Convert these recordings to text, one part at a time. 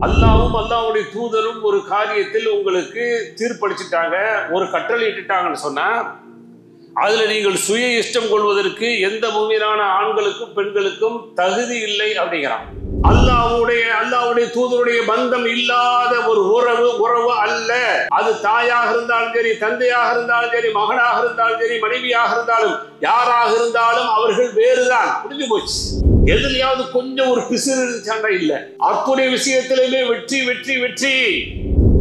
அல்லாவும் அல்லாவுடைய தூதரும் ஒரு காரியத்தில் உங்களுக்கு தீர்ப்பளிச்சுட்டாங்க, ஒரு கட்டளை இட்டுட்டாங்கன்னு சொன்னா அதுல நீங்கள் சுய இஷ்டம் கொள்வதற்கு எந்த மூமினான ஆண்களுக்கும் பெண்களுக்கும் தகுதி இல்லை அப்படிங்கிறான். அல்லாவுடைய தூதருடைய பந்தம் இல்லாத ஒரு உறவு அல்ல. அது தாயாக இருந்தாலும் சரி, தந்தையாக இருந்தாலும் சரி, மகனாக இருந்தாலும் சரி, மனைவியாக இருந்தாலும், யாராக இருந்தாலும் அவர்கள் வேறுதான். முடிஞ்சு போச்சு. எதுலையாவது கொஞ்சம் ஒரு பிசிறு இருந்துச்சாண்டா இல்ல. அத்துணை விஷயத்திலுமே வெற்றி வெற்றி வெற்றி.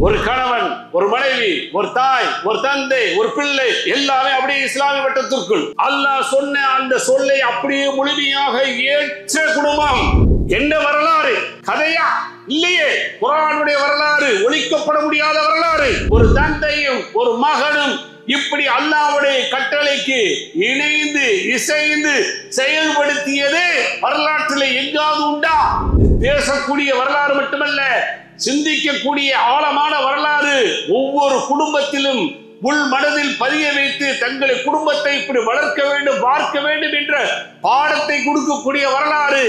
ஒரு கணவன், ஒரு மனைவி, ஒரு தாய், ஒரு தந்தை, ஒரு பிள்ளை, எல்லாமே அப்படியே இஸ்லாமிய வட்டத்திற்குள் அல்லாஹ் சொன்ன அந்த சொல்லை அப்படியே முழுமையாக ஏற்ற குடும்பம். என்ன வரலாறு? கதையா? இல்லையே. குர்ஆனுடைய வரலாறு, ஒழிக்கப்பட முடியாத வரலாறு. ஒரு தந்தையும் ஒரு மகனும் இப்படி அல்லாஹ்வுடைய கட்டளைக்கு இணைந்து இசைந்து செயல்படுத்தியது வரலாற்றில் எங்காவது உண்டா? பேசக்கூடிய வரலாறு மட்டுமல்ல, சிந்திக்கக்கூடிய ஆழமான வரலாறு. ஒவ்வொரு குடும்பத்திலும் உள் மனதில் பதிய வைத்து தங்களை குடும்பத்தை இப்படி வளர்க்க வேண்டும், பார்க்க வேண்டும் என்ற பாடத்தை கொடுக்கக்கூடிய வரலாறு.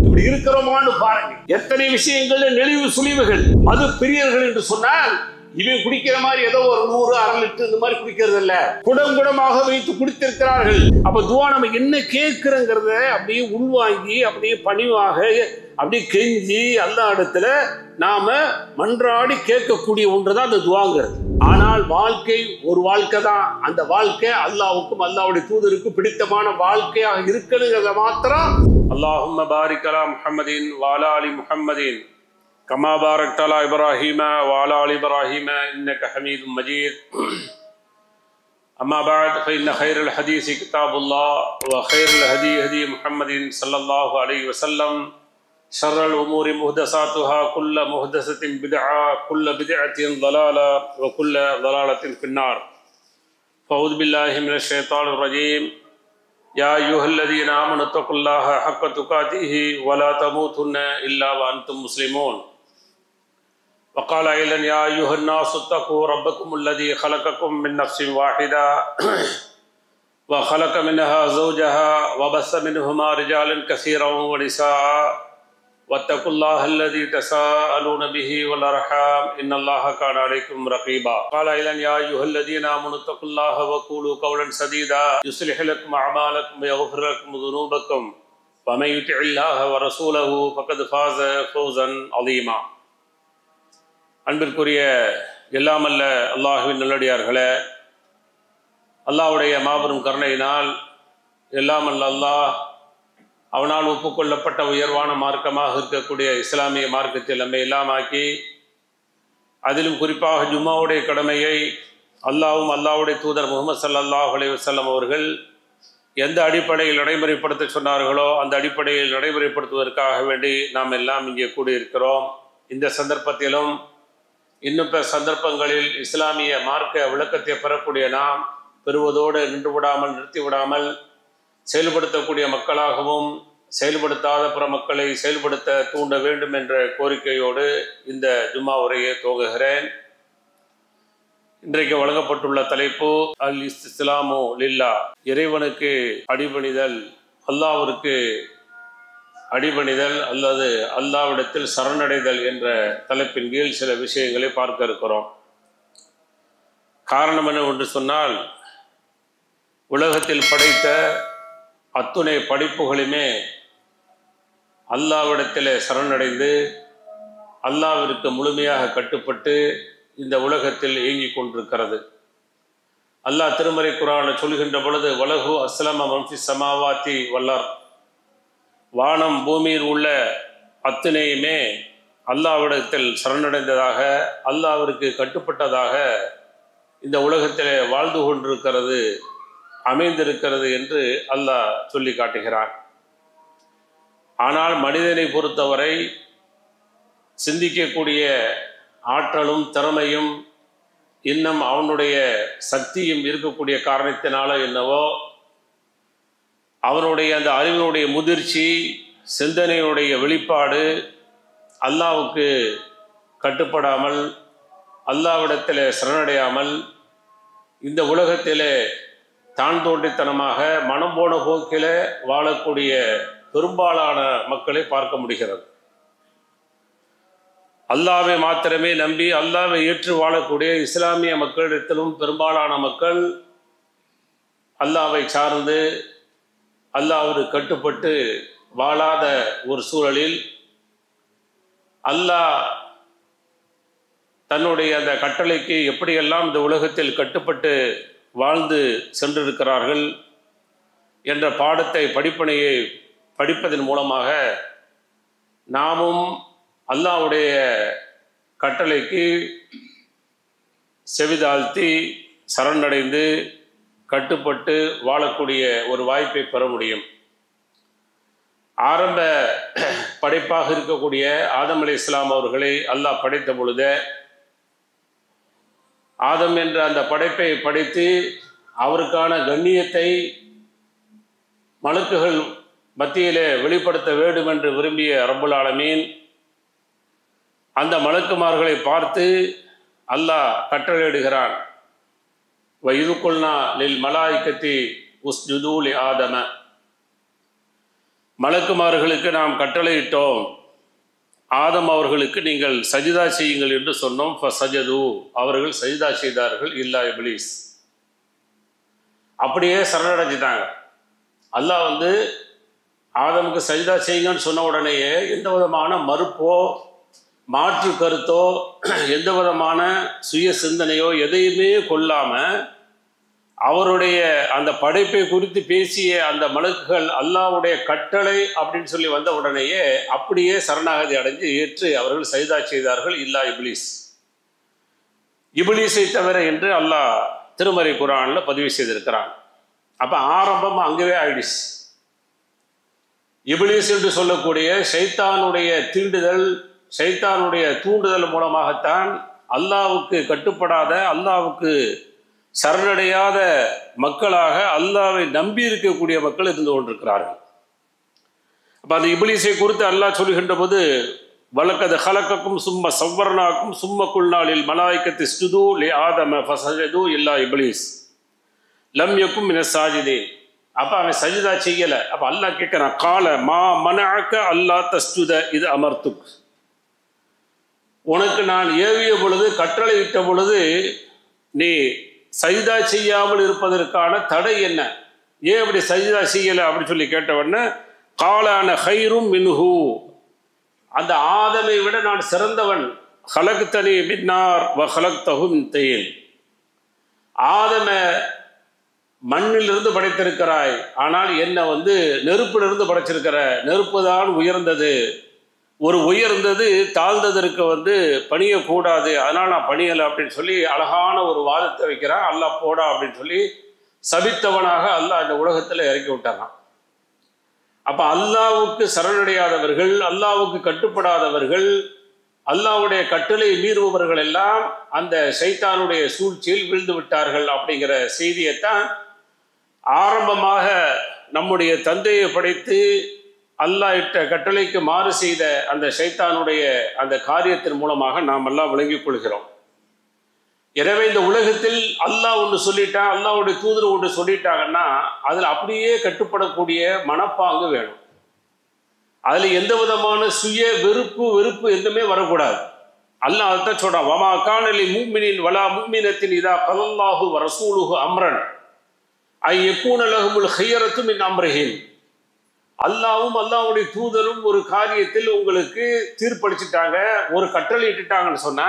இப்படி இருக்கிறோமான்னு பாருங்க. எத்தனை விஷயங்கள் நெளிவு சுழிவுகள். மது பிரியர்கள் என்று சொன்னால் இவன் குடிக்கிற மாதிரி ஏதோ ஒரு 100 1/2 லிட்டர் இந்த மாதிரி குடிக்கிறது இல்ல, குடமாக வைத்து குடித்திருக்கிறார்கள். அப்ப துவா நம்ம என்ன கேட்கிறோங்கிறத அப்படியே உள்வாங்கி அப்படியே பணிவாக அப்படியே கெஞ்சி அல்லாஹ் இடத்துல நாம மன்றாடி கேட்கக்கூடிய ஒன்றுதான் அந்த துவாங்கிறது. ஆனால் வாழ்க்கை ஒரு வாழ்க்கை தான். அந்த வாழ்க்கை அல்லாஹ்வுக்கும் அல்லாஹ்வுடைய தூதருக்கும் பிடித்தமான வாழ்க்கையாக இருக்கணுங்கிறத மாத்திரம். அல்லாஹும்ம பாரிக் அலா முஹம்மதின் வ அலா அலி முஹம்மதின் கமா பாரக்த அலா இப்ராஹீம வ அலா அலி இப்ராஹீம இன்னக ஹமீதும் மஜீத். அம்மா பஅத் ஃபஇன்ன கைரல் ஹதீஸி கிதாபுல்லாஹ் வ கைரல் ஹதி ஹதி முஹம்மதின் ஸல்லல்லாஹு அலைஹி வஸல்லம். ஷர்ரல் உமூரி முஹ்தஸாத்துஹா குல்ல முஹ்தஸத்தின் பித்ஆ குல்ல பித்அத்தின் ضلالة وكل ضلالة في النار. فأعوذ بالله من الشيطان الرجيم. يا أيها الذين آمنوا اتقوا الله حق تقاته ولا تموتن إلا وأنتم مسلمون. وقال أيضا يا أيها الناس اتقوا ربكم الذي خلقكم من نفس واحدة وخلق منها زوجها وبث منهما رجالا كثيرا ونساء واتقوا الله الذي تساءلون به والأرحام إن الله كان عليكم رقيبا. قال أيضا يا أيها الذين آمنوا اتقوا الله وقولوا قولا سديدا يصلح لكم أعمالكم ويغفر لكم ذنوبكم ومن يطع الله ورسوله فقد فاز فوزا عظيما. அன்பிற்குரிய எல்லாமல்ல அல்லாஹ்வின் நல்லடியார்களே, அல்லாஹ்வுடைய மாபெரும் கருணையினால் எல்லாமல்ல அல்லாஹ் அவனால் ஒப்புக்கொள்ளப்பட்ட உயர்வான மார்க்கமாக இருக்கக்கூடிய இஸ்லாமிய மார்க்கத்தில் நம்மை எல்லாம் ஆக்கி, அதிலும் குறிப்பாக ஜும்மாவுடைய கடமையை அல்லாஹ்வும் அல்லாஹ்வுடைய தூதர் முஹம்மது ஸல்லல்லாஹு அலைஹி வஸல்லம் அவர்கள் எந்த அடிப்படையில் நடைமுறைப்படுத்த சொன்னார்களோ அந்த அடிப்படையில் நடைமுறைப்படுத்துவதற்காக வேண்டி நாம் எல்லாம் இங்கே கூடியிருக்கிறோம். இந்த சந்தர்ப்பத்திலும் இன்னும் பிற சந்தர்ப்பங்களில் இஸ்லாமிய மார்க்க விளக்கத்தை பெறக்கூடிய நாம் பெறுவதோடு நின்று விடாமல் நிறுத்தி விடாமல் செயல்படுத்தக்கூடிய மக்களாகவும் செயல்படுத்தாத பிற மக்களை செயல்படுத்த தூண்ட வேண்டும் என்ற கோரிக்கையோடு இந்த ஜும்மா உரையை துவங்குகிறேன். இன்றைக்கு வழங்கப்பட்டுள்ள தலைப்பு அல் இஸ்திஸ்லாமு லில்லா, இறைவனுக்கு அடிபணிதல், அல்லாஹ்விற்கு அடிபணிதல் அல்லது அல்லாஹ்விடத்தில் சரணடைதல் என்ற தலைப்பின் கீழ் சில விஷயங்களை பார்க்க இருக்கிறோம். காரணம் என்னவென்று சொன்னால், உலகத்தில் படைத்த அத்துணை படைப்புகளுமே அல்லாஹ்விடத்தில் சரணடைந்து அல்லாஹ்விற்கு முழுமையாக கட்டுப்பட்டு இந்த உலகத்தில் இயங்கிக் கொண்டிருக்கிறது. அல்லாஹ் திருமறை குர்ஆனை சொல்கின்ற பொழுது வலஹு அஸ்லம மன் ஃபிஸ் ஸமாவாத்தி வல் அர்த், வானம் பூமியில் உள்ள அத்துணையுமே அல்லாஹ்விடத்தில் சரணடைந்ததாக அல்லாஹ்விற்கு கட்டுப்பட்டதாக இந்த உலகத்தில் வாழ்ந்து கொண்டிருக்கிறது, அமைந்திருக்கிறது என்று அல்லாஹ் சொல்லி காட்டுகிறான். ஆனால் மனிதனை பொறுத்தவரை சிந்திக்கக்கூடிய ஆற்றலும் திறமையும் இன்னும் அவனுடைய சக்தியும் இருக்கக்கூடிய காரணத்தினால என்னவோ அவனுடைய அந்த அறிவினுடைய முதிர்ச்சி, சிந்தனையுடைய வெளிப்பாடு அல்லாஹ்வுக்கு கட்டுப்படாமல் அல்லாஹ்விடத்தில் சரணடையாமல் இந்த உலகத்திலே தான் தோன்றித்தனமாக மனம் போன போக்கில் வாழக்கூடிய பெரும்பாலான மக்களை பார்க்க முடிகிறது. அல்லாஹ்வை மாத்திரமே நம்பி அல்லாஹ்வை ஏற்று வாழக்கூடிய இஸ்லாமிய மக்களிடத்திலும் பெரும்பாலான மக்கள் அல்லாஹ்வை சார்ந்து அல்லாஹ்வுக்கு கட்டுப்பட்டு வாழாத ஒரு சூழலில் அல்லாஹ் தன்னுடைய அந்த கட்டளைக்கு எப்படியெல்லாம் இந்த உலகத்தில் கட்டுப்பட்டு வாழ்ந்து சென்றிருக்கிறார்கள் என்ற பாடத்தை படிப்பனையை படிப்பதன் மூலமாக நாமும் அல்லாஹ்வுடைய கட்டளைக்கு செவிதாழ்த்தி சரணடைந்து கட்டுப்பட்டு வாழக்கூடிய ஒரு வாய்ப்பை பெற முடியும். ஆரம்ப படைப்பாக இருக்கக்கூடிய ஆதம் அலைஹிஸ்ஸலாம் அவர்களை அல்லாஹ் படைத்த பொழுது ஆதம் என்ற அந்த படைப்பை படைத்து அவருக்கான கண்ணியத்தை மலக்குகள் மத்தியிலே வெளிப்படுத்த வேண்டும் என்று விரும்பிய ரப்புல் ஆலமீன் அந்த மலக்குமார்களை பார்த்து அல்லாஹ் கட்டளையிடுகிறான். வஇது குல்னா லில் மலாயிகத்தி உஸ்ஜுது லி ஆதம, மலக்குமார்களுக்கு நாம் கட்டளையிட்டோம் ஆதம் அவர்களுக்கு நீங்கள் சஜிதா செய்யுங்கள் என்று சொன்னோம். ஃபசஜது, அவர்கள் சஜிதா செய்தார்கள். இல்லா இப்லீஸ், அப்படியே சரணடைஞ்சிட்டாங்க. அல்லாஹ் ஆதமுக்கு சஜிதா செய்யுங்கன்னு சொன்ன உடனேயே எந்த விதமான மறுப்போ மாற்று கருத்தோ எந்த விதமான சுய சிந்தனையோ எதையுமே கொள்ளாம அவருடைய அந்த படைப்பை குறித்து பேசிய அந்த மலக்குகள் அல்லாஹ்வுடைய கட்டளை அப்படின்னு சொல்லி வந்த உடனேயே அப்படியே சரணாகதி அடைஞ்சு ஏற்று அவர்கள் சஜிதா செய்தார்கள். இல்லா இப்லீஸ், இப்லீஸை தவிர என்று அல்லாஹ் திருமறை குர்ஆன்ல பதிவு செய்திருக்கிறான். அப்ப ஆரம்பம் அங்கவே ஆயிடுச்சு. இப்லீஸ் என்று சொல்லக்கூடிய ஷைத்தானுடைய தீண்டுதல், ஷைத்தானுடைய தூண்டுதல் மூலமாகத்தான் அல்லாஹ்வுக்கு கட்டுப்படாத, அல்லாஹ்வுக்கு சரணடையாத மக்களாக அல்லாஹ்வை நம்பி இருக்கக்கூடிய மக்கள் இருந்து கொண்டிருக்கிறார்கள். அப்ப அந்த இப்லீஸை குறித்து அல்லாஹ் சொல்கின்ற போது வலக்கது ஹலக்கக்கும் சும்ம சவ்வர்னாக்கும் சும்ம குல்நாளில் மலாய்க்கத்து இஸ்ஜுது லி ஆதம ஃபஸஜது இல்லா இப்லீஸ் லம் யக்கும் மினஸ் சாஜிதீன். அப்ப அவன் சஜிதா செய்யல. அப்ப அல்லாஹ் கேட்கிறான், கால மா மனஅக அல்லா தஸ்ஜுத இது அமர்த்துக், உனக்கு நான் ஏவிய பொழுது கட்டளையிட்ட பொழுது நீ சஜிதா செய்யாமல் இருப்பதற்கான தடை என்ன, ஏன் அப்படி சஜிதா செய்யலை அப்படின்னு சொல்லி கேட்டவொடனே காலான ஹைரும் மின்ஹு, அந்த ஆதமை விட நான் சிறந்தவன். ஹலக்தனி மின்னார் வ ஹலக்தஹு மின் தீன், ஆதம மண்ணிலிருந்து படைத்திருக்கிறாய், ஆனால் என்ன நெருப்பிலிருந்து படைச்சிருக்கிற, நெருப்பு தான் உயர்ந்தது, ஒரு உயர்ந்தது தாழ்ந்ததற்கு பணியக்கூடாது, அதனால் நான் பணியலை அப்படின்னு சொல்லி அழகான ஒரு வாதத்தை வைக்கிறான். அல்லாஹ் போடா அப்படின்னு சொல்லி சபித்தவனாக அல்லாஹ் இந்த உலகத்தில் இறக்கி விட்டான். அப்ப அல்லாஹ்வுக்கு சரணடையாதவர்கள், அல்லாஹ்வுக்கு கட்டுப்படாதவர்கள், அல்லாஹ்வுடைய கட்டளை மீறுபவர்கள் எல்லாம் அந்த ஷைத்தானுடைய சூழ்ச்சியில் விழுந்து விட்டார்கள் அப்படிங்கிற செய்தியைத்தான் ஆரம்பமாக நம்முடைய தந்தையை படைத்து அல்லாஹ் இட்ட கட்டளைக்கு மாறு செய்த அந்த ஷைத்தானுடைய அந்த காரியத்தின் மூலமாக நாம் எல்லாம் விளங்கிக் கொள்கிறோம். எனவே இந்த உலகத்தில் அல்லாஹ் ஒன்று சொல்லிட்டான், அல்லாஹ்வுடைய தூதர் ஒன்று சொல்லிட்டாங்கன்னா அதில் அப்படியே கட்டுப்படக்கூடிய மனப்பாங்கு வேணும். அதில் எந்த விதமான சுய வெறுப்பு எதுவுமே வரக்கூடாது. அல்லாஹ் அதைத்தான் சொல்றான், வமா கானலி முஃமினின் வலா முஃமினத்தின் இதா கலல்லாஹு வ ரசூலுஹு அம்ரன் ஐ யகூன லஹுமுல் ஹியரத்து மின் அம்ரிஹிம். அல்லாஹ்வும் அல்லாஹ்வுடைய தூதரும் ஒரு காரியத்தில் உங்களுக்கு தீர்ப்பளிச்சுட்டாங்க, ஒரு கட்டளை இட்டுட்டாங்கன்னு சொன்னா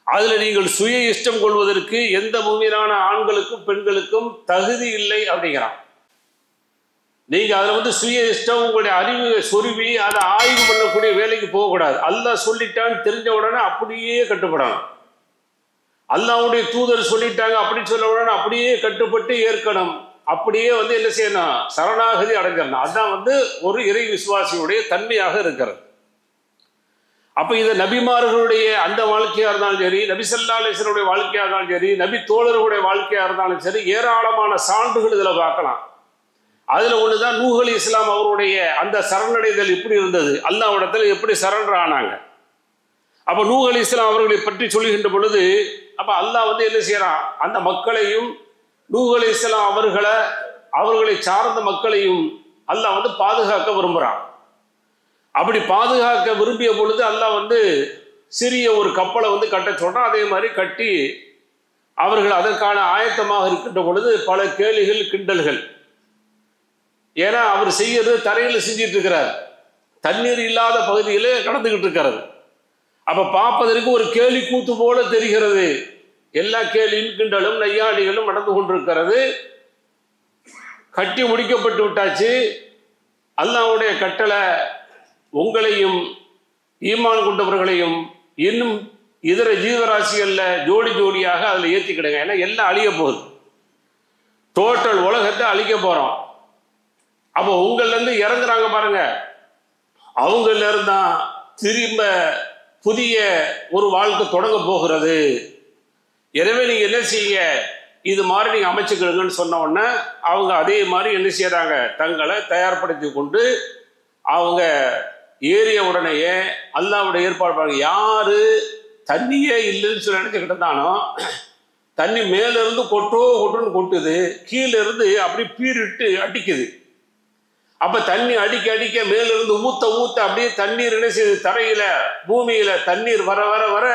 அதுல நீங்கள் சுய இஷ்டம் கொள்வதற்கு எந்த முஃமினான ஆண்களுக்கும் பெண்களுக்கும் தகுதி இல்லை அப்படிங்கிறான். நீங்க அதுல சுய இஷ்டம் உங்களுடைய அறிவு சொருவி அதை ஆய்வு பண்ணக்கூடிய வேலைக்கு போகக்கூடாது. அல்லாஹ் சொல்லிட்டான்னு தெரிஞ்ச உடனே அப்படியே கட்டுப்படணும். அல்லாஹ்வுடைய தூதர் சொல்லிட்டாங்க அப்படின்னு சொல்ல உடனே அப்படியே கட்டுப்பட்டு ஏற்கணும். அப்படியே என்ன செய்யணும், சரணாகதி அடைஞ்சிடணும். அதுதான் ஒரு இறை விசுவாசியுடைய தன்மையாக இருக்கிறது. அப்ப இது நபிமார்களுடைய அந்த வாழ்க்கையா இருந்தாலும் சரி, நபி ஸல்லல்லாஹு அலைஹி வஸல்லம் வாழ்க்கையா இருந்தாலும் சரி, நபி தோழர்களுடைய வாழ்க்கையா இருந்தாலும் சரி, ஏராளமான சான்றுகள் இதுல பார்க்கலாம். அதுல ஒண்ணுதான் நூஹ் அலைஹிஸ்ஸலாம் அவருடைய அந்த சரணடைதல் எப்படி இருந்தது, அல்லாஹ்விடத்தில் எப்படி சரண்டர் ஆனாங்க. அப்ப நூஹ் அலைஹிஸ்ஸலாம் அவர்களை பற்றி சொல்லுகின்ற பொழுது அப்ப அல்லாஹ் என்ன செய்யறான், அந்த மக்களையும் நூஹ் அலைஹிஸ்ஸலாம் அவர்களை சார்ந்த மக்களையும் அல்லாஹ் பாதுகாக்க விரும்புறான். அப்படி பாதுகாக்க விரும்பிய பொழுது அல்லாஹ் சிறிய ஒரு கப்பலை வந்து கட்ட சொல்றான். அதே மாதிரி கட்டி அவர்கள் அதற்கான ஆயத்தமாக இருக்கின்ற பொழுது பல கேலிகள் கிண்டல்கள். ஏன்னா அவர் செய்யறது தரையில் செஞ்சிட்டு இருக்கிறார், தண்ணீர் இல்லாத பகுதியில் நடந்துகிட்டு இருக்கிறது. அப்ப பார்ப்பதற்கு ஒரு கேலி கூத்து போல தெரிகிறது. எல்லா கேலியும் கிண்டலும் நையாடிகளும் நடந்து கொண்டிருக்கிறது. கட்டி முடிக்கப்பட்டு விட்டாச்சு. அல்லாஹ்வுடைய கட்டளை உங்களையும் ஈமான் கொண்டவர்களையும் இன்னும் இதர ஜீவராசிகள்ல ஜோடி ஜோடியாக அதில் ஏற்றிக்கிடுங்க. ஏன்னா எல்லாம் அழிய போகுது, டோட்டல் உலகத்தை அழிக்க போறோம். அப்போ உங்கள்ல இருந்து இறங்குறாங்க பாருங்க, அவங்கள இருந்தா திரும்ப புதிய ஒரு வாழ்க்கை தொடங்க போகிறது. எனவே நீங்க என்ன செய்ய, இது மாதிரி நீங்க அமைச்சுக்கிடுங்கன்னு சொன்ன உடனே அவங்க அதே மாதிரி என்ன செய்யறாங்க, தங்களை தயார்படுத்தி கொண்டு அவங்க ஏறிய உடனேயே அல்லாஹ்வுடைய ஏற்பாடு பாருங்க. யாரு தண்ணியே இல்லைன்னு சொல்லி நினைச்சுக்கிட்டு இருந்தானோ, தண்ணி மேல இருந்து கொட்டுன்னு கொட்டுது, கீழே இருந்து அப்படி பீரிட்டு அடிக்குது. அப்ப தண்ணி அடிக்க அடிக்க மேல இருந்து ஊத்த ஊத்த அப்படியே தண்ணீர் என்ன செய்யுது, தரையில பூமியில தண்ணீர் வர வர வர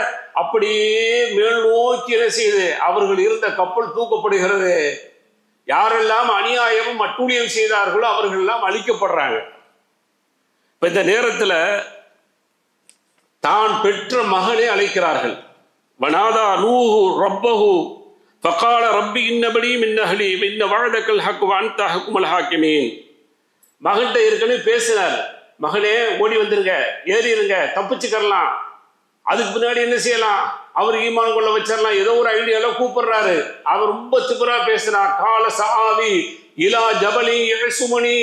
அப்படியே மேல் நோக்கி என்ன செய்யுது, அவர்கள் இருந்த கப்பல் தூக்கப்படுகிறது. யாரெல்லாம் அநியாயமும் அட்டூழியம் செய்தார்களோ அவர்கள் எல்லாம் அழிக்கப்படுறாங்க. இப்ப இந்த நேரத்துல தான் பெற்ற மகனை அழைக்கிறார்கள். வனாதா நூஹு ரப்பஹு ஃபகால ரப்பி இன்னபனி மின் அஹ்லி இன்ன வஅதக்கல் ஹக் வ அன்த அஹ்குமுல் ஹாக்கிமீன். மகன்கிட்ட ஏற்கனவே பேசினார், மகனே ஓடி வந்துருங்க, ஏறிடுங்க, தப்பிச்சுக்கலாம். அதுக்கு முன்னாடி என்ன செய்யலாம், அவர் ஈமான் கொள்ள வச்சிடலாம், ஏதோ ஒரு ஐடியால கூப்பிடுறாரு. அவர் ரொம்ப திமிரா பேசினார். கால சாவி இலா ஜபலி யசுமணி,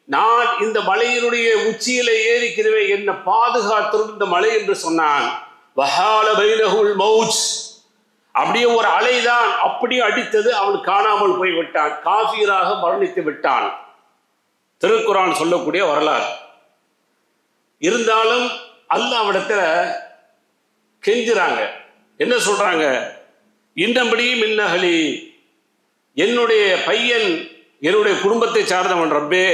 நான் இந்த மலையினுடைய உச்சியில ஏறிக்கிறவே, என்ன பாதுகாத்திரும் இந்த மலை என்று சொன்னான். வஹால பைனஹுல் மௌஜ், அப்படியே ஒரு அலைதான் அப்படியே அடித்தது, அவன் காணாமல் போய் விட்டான், காஃபிராக மரணித்து விட்டான். திருக்குரான் சொல்லக்கூடிய வரலாறு. இருந்தாலும் அல்லாஹ்விடத்துல கெஞ்சுறாங்க. என்ன சொல்றாங்க, இன்னபடி மின் அஹ்லி, என்னுடைய பையன் என்னுடைய குடும்பத்தை சார்ந்தவன் ரப்பே,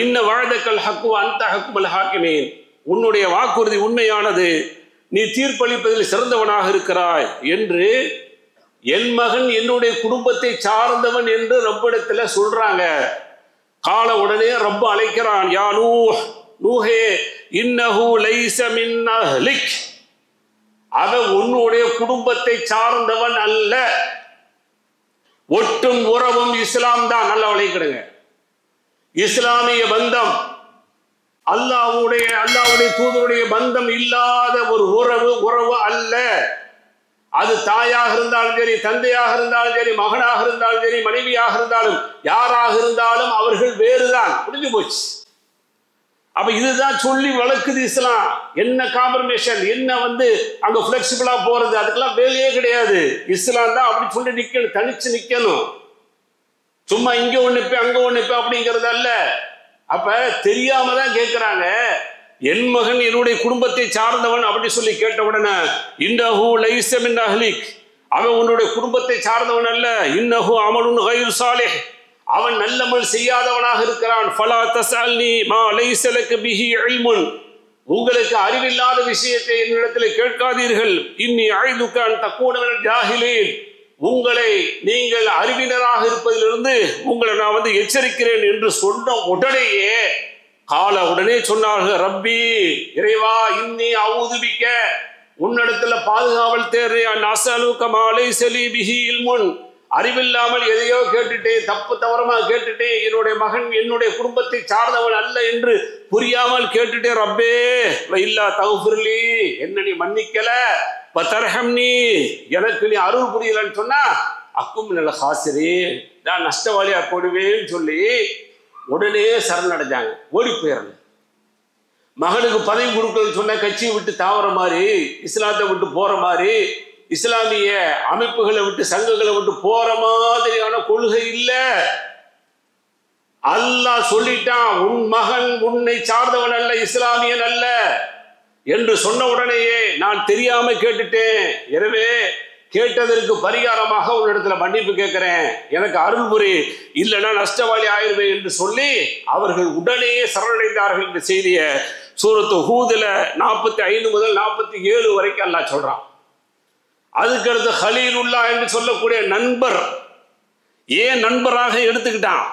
இன்ன வஅதக்கல் ஹக் வ அன்த அஹ்குமுல் ஹாக்கிமீன், உன்னுடைய வாக்குறுதி உண்மையானது, நீ தீர்ப்பளிப்பதில் சிறந்தவனாக இருக்கிறாய் என்று என் மகன் என்னுடைய குடும்பத்தை சார்ந்தவன் என்று ரப்பிடத்துல சொல்றாங்க. கால உடனே ரப்ப அழைக்கிறான், யா நூஹ், நூஹே இன்னஹு லைஸ மின் அஹ்லிக், அவன் உன்னுடைய குடும்பத்தை சார்ந்தவன் அல்ல, ஒட்டும் உறவும் இஸ்லாம் தான். நல்லா விளைக்கிடுங்க, இஸ்லாமிய பந்தம், அல்லாஹ்வுடைய தூதருடைய பந்தம் இல்லாத ஒரு உறவு அல்ல. அது தாயாக இருந்தாலும் சரி, தந்தையாக இருந்தாலும் சரி, மகனாக இருந்தாலும் சரி, மனைவியாக இருந்தாலும் யாராக இருந்தாலும் அவர்கள் வேறுதான், முடிஞ்சு போச்சு. அப்ப இதுதான் சொல்லி வளர்க்குது இஸ்லாம். என்ன காம்ப்ரமைசேஷன், என்ன வந்து அங்க பிளெக்சிபிளா போறது, அதுக்கெல்லாம் வேலையே கிடையாது. இஸ்லாம் தான் அப்படி சொல்லி நிக்கணும், தனிச்சு நிக்கணும். சும்மா இங்க ஒண்ணுப்பே அங்க ஒண்ணுப்பே அப்படிங்கிறது அல்ல. அப்ப தெரியாம தான் கேட்கிறாங்க, என் மகன் என்னுடைய குடும்பத்தை சார்ந்தவன் அப்படி சொல்லி கேட்ட உடனே இன்னஹு லைஸ மின் அஹ்லிக், அவன் உன்னுடைய குடும்பத்தை சார்ந்தவன் அல்ல, இன்னஹு அமலுன் கைரு சாலிஹ், அவன் நல்லமல் செய்யாதவனாக இருக்கிறான். ஃபலா தஸ்அல்னி மா லைஸ லக பிஹி இல்முன், உங்களுக்கு அறிவில்லாத விஷயத்தை என்னிடத்தில் கேட்காதீர்கள். இன்னி அஇதுக அன் தகூன மினல் ஜாஹிலீன், உங்களை நீங்கள் அறிவினராக இருப்பதிலிருந்து உங்களை நான் வந்து எச்சரிக்கிறேன் என்று சொன்ன உடனேயே கால உடனே சொன்னார்கள், ரப்பி இறைவா இன்னி அஊதுபிக்க, உன்னிடத்துல பாதுகாவல் தேடுறேன். அஸ்அலுக மா லைஸ லீ பிஹி இல்முன், அறிவில்லாமல் எதையோ கேட்டுட்டேன், தப்பு தவறமா கேட்டுட்டேன், என்னுடைய மகன் என்னுடைய குடும்பத்தை சார்ந்தவன் அல்ல என்று புரியாமல் கேட்டுட்டேன். ரப்பே இல்லா தக்ஃபிர்லி, என்ன நீ மன்னிக்கல, வதர்ஹம்னி, எனக்கு நீ அருள் புரியலன்னு சொன்னா அக்கும் மினல் ஹாசிரீன், நான் நஷ்டவாளியா போடுவேன்னு சொல்லி உடனே சரணடைஞ்சாங்க, ஓடி போயிடல. மகனுக்கு பதவி கொடுக்கணும்னு சொன்ன கட்சியை விட்டு தாவற மாதிரி, இஸ்லாத்தை விட்டு போற மாதிரி, இஸ்லாமிய அமைப்புகளை விட்டு சங்கங்களை விட்டு போற மாதிரியான கொள்கை இல்ல. அல்லாஹ் சொல்லிட்டான், உன் மகன் உன்னை சார்ந்தவன் அல்ல, இஸ்லாமியன் அல்ல என்று சொன்ன உடனேயே நான் தெரியாம கேட்டுட்டேன், எனவே கேட்டதற்கு பரிகாரமாக உன்னிடத்துல மன்னிப்பு கேட்கிறேன், எனக்கு அருள் புரி, இல்லைன்னா நஷ்டவாளி ஆயிருவேன் என்று சொல்லி அவர்கள் உடனே சரணடைந்தார்கள். இந்த செய்தியை சூரத்து ஹூதுல 45 முதல் 47 வரைக்கும் அல்லாஹ் சொல்றான். அதுக்கடுத்து ஹலீலுல்லா என்று சொல்லக்கூடிய நண்பர் ஏன் நண்பராக எடுத்துக்கிட்டான்?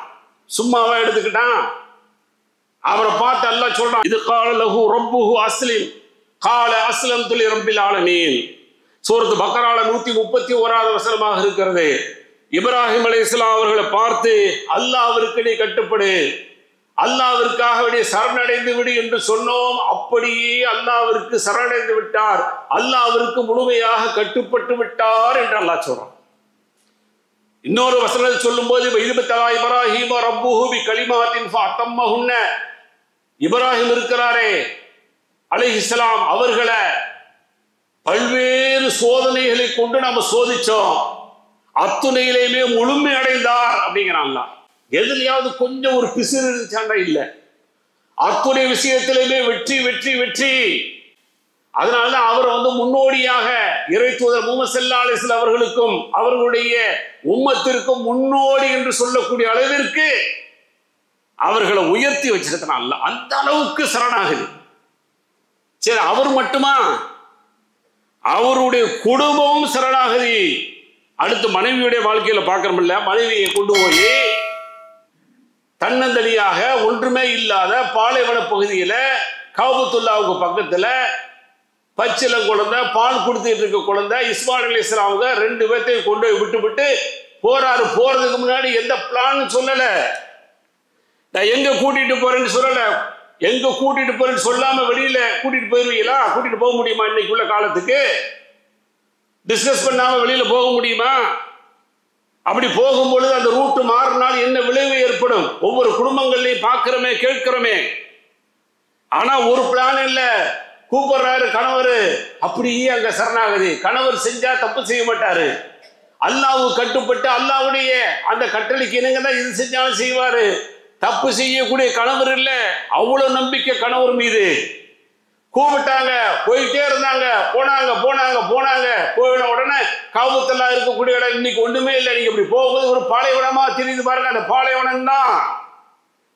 சும்மாவா எடுத்துக்கிட்டான்? அவரை பார்த்து அல்லாஹ் சொல்றான், இது கால லஹு ரப்புஹு அஸ்லிம் கால அஸ்லம்து லிரப்பில் ஆலமீன். சூரத்து பக்கரால 131வது வசனமாக இருக்கிறது. இப்ராஹிம் அலைஹிஸ்ஸலாம் அவர்களை பார்த்து அல்லாஹ்விற்கு நீ கட்டுப்படு, அல்லாஹ்விற்காக சரணடைந்து விடு என்று சொன்னோம். அப்படியே அல்லாஹ்விற்கு சரணடைந்து விட்டார், அல்லாஹ்விற்கு முழுமையாக கட்டுப்பட்டு விட்டார் என்று அல்லாஹ் சொல்றான். இன்னொரு வசனத்தில் சொல்லும் போது இப்ராஹிம் ரப்புஹு பி கலிமாத்தின் ஃபஅத்தம்மஹுன்ன, இப்ராஹிம் இருக்கிறாரே அலைஹிஸ்ஸலாம் அவர்களை பல்வேறு சோதனைகளை கொண்டு நாம சோதிச்சோம், அத்துணையிலேயுமே முழுமை அடைந்தார் அப்படிங்கிறான். எதுலையாவது கொஞ்சம் ஒரு பிசிறு இருந்துச்சாண்டா இல்ல, அத்துணை விஷயத்திலுமே வெற்றி வெற்றி வெற்றி. அதனாலதான் அவரை முன்னோடியாக இறை தூதர் முஹம்மது ஸல்லல்லாஹு அலைஹி வஸல்லம் அவர்களுக்கும் அவர்களுடைய உம்மத்திற்கும் முன்னோடி என்று சொல்லக்கூடிய அளவிற்கு அவர்களை உயர்த்தி வச்சிருக்கிறான். அந்த அளவுக்கு சரணாகுது. சரி, அவர் மட்டுமா? அவருடைய குடும்பமும் சரணாகுதி. அடுத்து மனைவியுடைய வாழ்க்கையில பார்க்கறோம்ல, மனைவியை கொண்டு போய் தன்னந்தனியாக ஒன்றுமே இல்லாத பாலைவன பகுதியில காபத்துல்லாவுக்கு பக்கத்துல பச்சிலம் குழந்தை, பால் கொடுத்துட்டு இருக்க குழந்தை இஸ்மாயில் அலைஹிஸ்ஸலாம் அவங்க 2 பேர்த்தையும் கொண்டு போய் விட்டு போறாரு. போறதுக்கு முன்னாடி எந்த பிளான் சொல்லல, நான் எங்க கூட்டிட்டு போறேன்னு சொல்லல. எங்க கூட்டிட்டு போறேன்னு சொல்லாம வெளியில கூட்டிட்டு போயிருவீங்களா? கூட்டிட்டு போக முடியுமா? இன்னைக்கு உள்ள காலத்துக்கு டிஸ்கஸ் பண்ணாம வெளியில போக முடியுமா? அப்படி போகும்பொழுது அந்த ரூட் மாறினால் என்ன விளைவு ஏற்படும்? ஒவ்வொரு குடும்பங்கள்லையும் பார்க்கிறோமே கேட்கிறோமே. ஆனா ஒரு பிளான் இல்ல, கூப்பிடுறாரு கணவர், அப்படியே அங்க சரணாகதி. கணவர் செஞ்சா தப்பு செய்ய மாட்டாரு, அல்லாஹ்வுக்கு கட்டுப்பட்டு அல்லாஹ்வுடைய அந்த கட்டளைக்கு இணங்க தான் இது செஞ்சாலும் செய்வாரு. தப்பு செய்யக்கூடிய கணவர் இல்ல, அவ்வளவு நம்பிக்கை கணவர் மீது. கூப்பிட்டாங்க, போயிட்டே இருந்தாங்க, போனாங்க போனாங்க போனாங்க. போயின உடனே காபத்துல்லாஹ் இருக்கக்கூடிய இடம் இன்னைக்கு ஒண்ணுமே இல்லை. நீங்க இப்படி போகும்போது ஒரு பாலைவனமா தெரியுது பாருங்க, அந்த பாலைவனம் தான்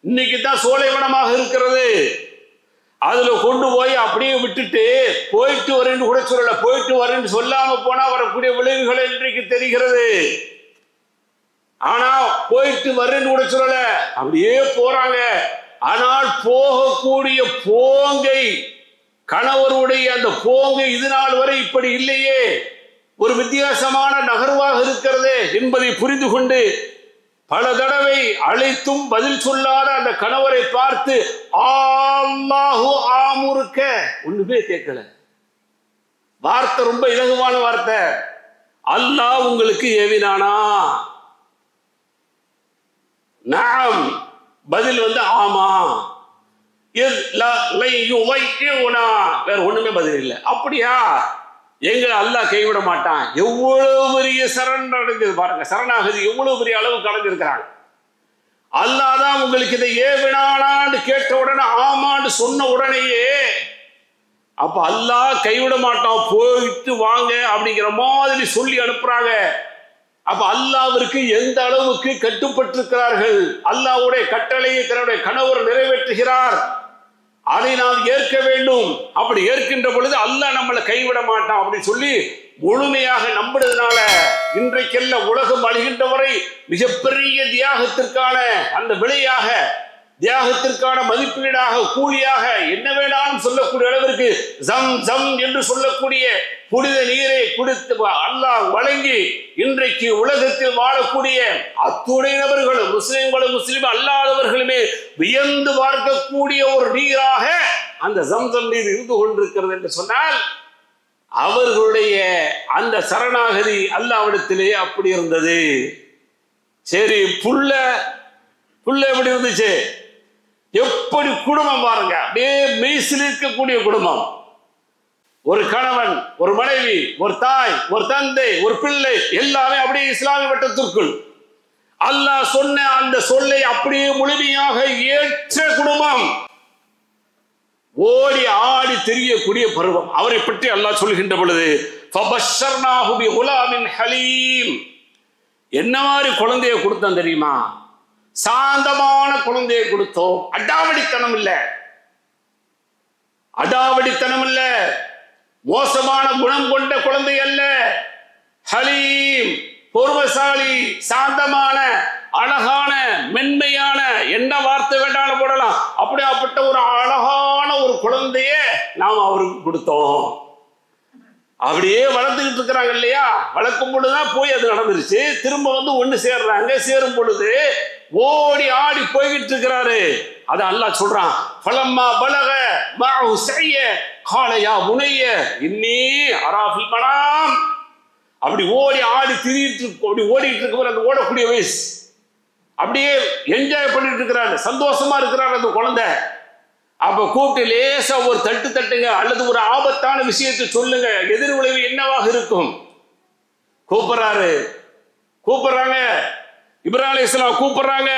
இன்னைக்கு தான் சோலைவனமாக இருக்கிறது. அதுல கொண்டு போய் அப்படியே விட்டுட்டு போயிட்டு வரேன்னு கூட சொல்லல, போயிட்டு வரேன்னு சொல்லாம போனா வரக்கூடிய விளைவுகள் இன்றைக்கு தெரிகிறது. ஆனா போயிட்டு வரேன்னு கூட சொல்லல, அப்படியே போறாங்க. ஆனால் போகக்கூடிய போங்கை, கணவருடைய அந்த போங்கை இது நாள் வரை இப்படி இல்லையே, ஒரு வித்தியாசமான நகர்வாக இருக்கிறது என்பதை புரிந்து கொண்டு பல தடவை அழைத்தும் பதில் சொல்லாத அந்த கணவரை பார்த்து அல்லாஹு ஆமுருக்க, ஒண்ணுமே கேட்கல. வார்த்தை ரொம்ப இலகுவான வார்த்தை, அல்லாஹ் உங்களுக்கு ஏவினானா? நாம் பதில் ஆமா. வேற ஒண்ணுமே பதில் இல்லை. அப்படியா? எங்களை அல்லாஹ் கைவிட மாட்டான். எவ்வளவு பெரிய சரண் அடைஞ்சது பாருங்க, சரணாகதி எவ்வளவு பெரிய அளவுக்கு அடைஞ்சிருக்கிறாங்க. அல்லாஹ் தான் உங்களுக்கு இதை ஏவினானான்னு கேட்ட உடனே ஆமான்னு சொன்ன உடனேயே அப்ப அல்லாஹ் கைவிட மாட்டான், போயிட்டு வாங்க அப்படிங்கிற மாதிரி சொல்லி அனுப்புறாங்க. அப்ப அல்லாஹ்விற்கு எந்த அளவுக்கு கட்டுப்பட்டிருக்கிறார்கள், அல்லாஹ்வுடைய கட்டளையை தன்னுடைய கணவர் நிறைவேற்றுகிறார், அதை நாம் ஏற்க வேண்டும். அப்படி ஏற்கின்ற பொழுது அல்லாஹ் நம்மளை கைவிட மாட்டான் அப்படின்னு சொல்லி முழுமையாக நம்புறதுனால இன்றைக்கெல்லாம் உலகம் அழிகின்ற வரை மிகப்பெரிய தியாகத்திற்கான அந்த விலையாக, தியாகத்திற்கான மதிப்பீடாக, கூலியாக என்ன வேணாலும் சொல்லக்கூடிய அளவிற்கு ஜம் ஜம் என்று சொல்லக்கூடிய புனித நீரை குடித்து அல்லாஹ் வழங்கி இன்றைக்கு உலகத்தில் வாழக்கூடிய அத்துணை நபர்களும் முஸ்லிம்களும் முஸ்லிம் அல்லாதவர்களுமே வியந்து பார்க்கக்கூடிய ஒரு நீராக அந்த ஜம்சம் நீர் இருந்து கொண்டிருக்கிறது என்று சொன்னால் அவர்களுடைய அந்த சரணாகதி அல்லாஹ்விடத்திலே அப்படி இருந்தது. சரி, புள்ள எப்படி இருந்துச்சு? எப்படி குடும்பம் பாருங்க, அப்படியே மெய்சில் இருக்கக்கூடிய குடும்பம். ஒரு கணவன், ஒரு மனைவி, ஒரு தாய், ஒரு தந்தை, ஒரு பிள்ளை, எல்லாமே அப்படியே இஸ்லாமிய வட்டத்திற்குள் அல்லாஹ் சொன்ன அந்த சொல்லை அப்படியே முழுமையாக ஏற்ற குடும்பம், ஓடி ஆடி தெரியக்கூடிய பருவம். அவரை பற்றி அல்லாஹ் சொல்கின்ற பொழுது ஃபபஷர்னாஹு பிகுலாமின் ஹலீம், என்ன மாதிரி குழந்தையை கொடுத்தான் தெரியுமா? சாந்தமான குழந்தையை கொடுத்தோம், அடாவடித்தனம் இல்லை. அடாவடித்தனம் அல்ல, மோசமான குணம் கொண்ட குழந்தை அல்ல, ஹலீம் பொறுமைசாலி, சாந்தமான, அழகான, மென்மையான, என்ன வார்த்தை வேண்டாலும் போடலாம், அப்படியாப்பட்ட ஒரு அழகான ஒரு குழந்தைய நாம் அவருக்கு கொடுத்தோம். அப்படியே வளர்த்துக்கிட்டு இருக்கிறாங்க இல்லையா? வளர்க்கும் பொழுதுதான் போய் அது நடந்துருச்சு. திரும்ப வந்து ஒண்ணு சேர்றாங்க. சேரும் பொழுது ஓடி ஆடி போய்கிட்டு இருக்கிறாரு. அது அல்லாஹ் சொல்றான், ஃபலம்மா பலக மஅஹு ஸய்ய கால யா புனைய இன்னி அரா ஃபில் மனாம். அப்படி ஓடி ஆடி திரியிட்டு அப்படி ஓடிட்டு இருக்கிற அந்த ஓடக்கூடிய வயசு, அப்படியே என்ஜாய் பண்ணிட்டு இருக்கிறாரு, சந்தோஷமா இருக்கிறாரு அந்த குழந்தை. அப்ப கூப்பிட்டு லேசா ஒரு தட்டு தட்டுங்க, அல்லது ஒரு ஆபத்தான விஷயத்தை சொல்லுங்க, எதிர் விளைவு என்னவாக இருக்கும். கூப்பிடுறாங்க, இப்ராஹிம் அலைஹிஸ்ஸலாம் கூப்பிடுறாங்க.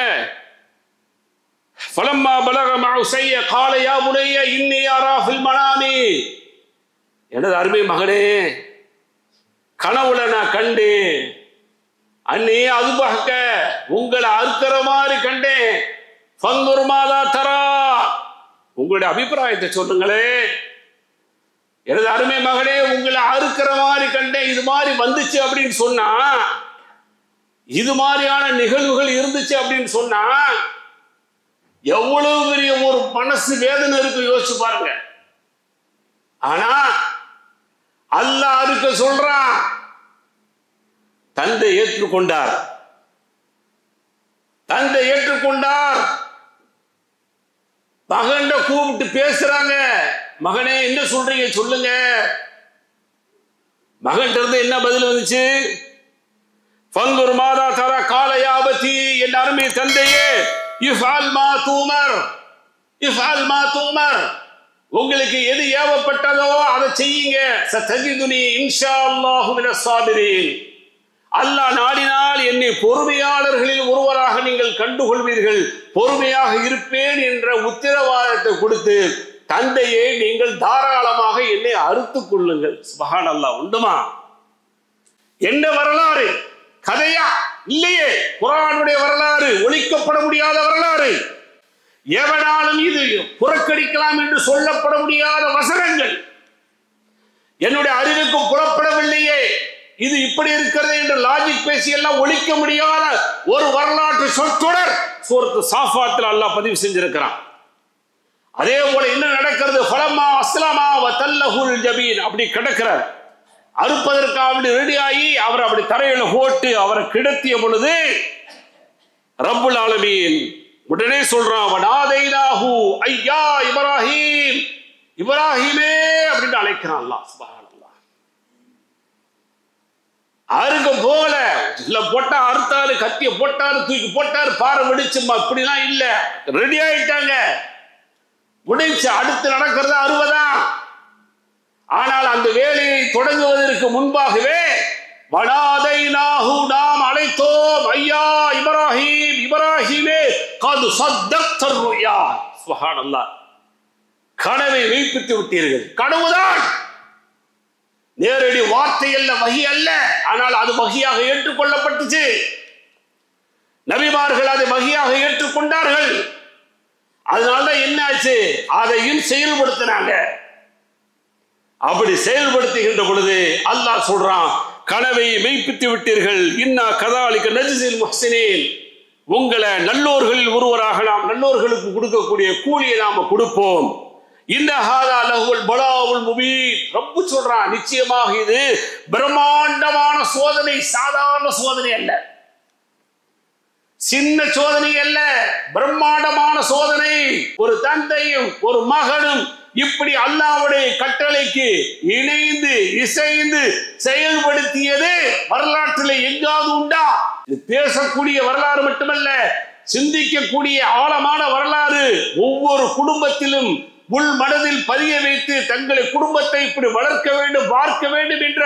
ஃபலம்மா பலக மஅஹு ஸய்ய கால யா புனைய இன்னி அரா ஃபில் மனாமி. எனது அருமை மகனே, கனவுல நான் கண்டேன், அன்னி அதுபஹக்க உங்களை அறுக்கிற மாதிரி கண்டேன், ஃபந்துர் மாதா தரா உங்களுடைய அபிப்பிராயத்தை சொல்லுங்களே. எனது அருமை மகனே, உங்களை அறுக்கிற மாதிரி கண்டேன், இது மாதிரி வந்துச்சு அப்படின்னு சொன்னா, இது மாதிரியான நிகழ்வுகள் இருந்துச்சு அப்படின்னு சொன்னா எவ்வளவு பெரிய ஒரு மனசு வேதனை இருக்கு, யோசிச்சு பாருங்க. ஆனா அல்லாஹ் அறுக்க சொல்றான். தந்தை ஏற்றுக்கொண்டார். மகன் கூப்பிட்டு பேசுறாங்க. மகனே என்ன சொல்றீங்க சொல்லுங்க. மகன் இருந்து என்ன பதில் வந்துச்சு? ஃபந்துர் மாதா தரா கால யா அபதி, என் அருமை தந்தையே, இஃஅல் மா தூமர், உங்களுக்கு எது ஏவப்பட்டதோ அதை செய்யுங்க. சதஜிதுனி இன்ஷா அல்லாஹு மினஸ் சாபிரீன். அல்லாஹ் நாடினால் என்னை பொறுமையாளர்களில் ஒருவராக நீங்கள் கண்டுகொள்வீர்கள், பொறுமையாக இருப்பேன் என்ற உத்தரவாதத்தை கொடுத்து, தந்தையே நீங்கள் தாராளமாக என்னை அறுத்துக் கொள்ளுங்கள். சுப்ஹானல்லாஹ். உண்டுமா? என்ன வரலாறு, கதையா? இல்லையே. குர்ஆனுடைய வரலாறு, ஒழிக்கப்பட முடியாத வரலாறு. எவனாலும் இது புறக்கணிக்கலாம் என்று சொல்லப்பட முடியாத வசனங்கள். என்னுடைய அறிவுக்கு புறப்படவில்லையே, இது இப்படி இருக்கிறது என்று லாஜிக் பேசி எல்லாம் ஒழிக்க முடியாத ஒரு வரலாற்று சொற்றொடர் சூரத்து சாஃபாத்தில் அல்லாஹ் பதிவு செஞ்சிருக்கிறான். அதே போல என்ன நடக்கிறது? ஃபலம்மா அஸ்லமா வ தல்லஹுல் ஜபீன், அப்படி கிடக்கிறார். அறுப்பதற்காக அப்படி ரெடி ஆகி அவர் அப்படி தரையில போட்டு அவரை கிடத்திய பொழுது ரப்புல் ஆலமீன் உடனே சொல்றான், வனாதைனாஹு ஐயா இப்ராஹிம், இப்ராஹிமே அப்படின்னு அழைக்கிறான் அல்லாஹ். சுப்ஹானல்லாஹ். அருக போல இல்ல போட்டா அறுத்தாரு, கத்திய போட்டாரு, தூக்கி போட்டாரு, பாறை வெடிச்சுமா, இப்படிலாம் இல்ல. ரெடி ஆயிட்டாங்க, முடிச்சு. அடுத்து நடக்கிறது அறுவதான். ஆனால் அந்த வேலையை தொடங்குவதற்கு முன்பாகவே வனாதைனாஹு, நாம் அழைத்தோம், ஐயா இப்ராஹிம், இப்ராஹிமே கது ஸத்தக்த ருயா. சுப்ஹானல்லாஹ். கனவை மெய்ப்பித்து விட்டீர்கள். கனவுதான், நேரடி வார்த்தை அல்ல, வஹி அல்ல. ஆனால் அது வஹியாக ஏற்றுக்கொள்ளப்பட்டுச்சு. நபிமார்கள் அதை வஹியாக ஏற்றுக்கொண்டார்கள். அதனால என்ன ஆச்சு? அதையும் செயல்படுத்தினாங்க. அப்படி செயல்படுத்துகின்ற பொழுது அல்லாஹ் சொல்றான், கனவை மெய்ப்பித்து விட்டீர்கள். இன்னா கதாலிக நஜ்ஸில் முஹ்ஸினீன், உங்களை நல்லோர்களில் ஒருவராக நாம் நல்லோர்களுக்கு கொடுக்கக்கூடிய கூலியை நாம கொடுப்போம். இந்த ஹாதா லஹுல் பலாவுல் முபீன். ரப்பு சொல்றான், நிச்சயமாக இது பிரம்மாண்டமான சோதனை, சாதாரண சோதனை அல்ல, சின்ன சோதனை அல்ல, பிரம்மாண்டமான சோதனை. ஒரு தந்தையும் ஒரு மகனும் இப்படி அல்லாஹ்வுடைய கட்டளைக்கு இணைந்து இசைந்து செயல்படுத்தியது வரலாற்றில் எங்காவது உண்டா? இது பேசக்கூடிய வரலாறு மட்டுமல்ல, சிந்திக்கக்கூடிய ஆழமான வரலாறு. ஒவ்வொரு குடும்பத்திலும் உள் மனதில் பதிய வைத்து தங்களை குடும்பத்தை இப்படி வளர்க்க வேண்டும், பார்க்க வேண்டும் என்ற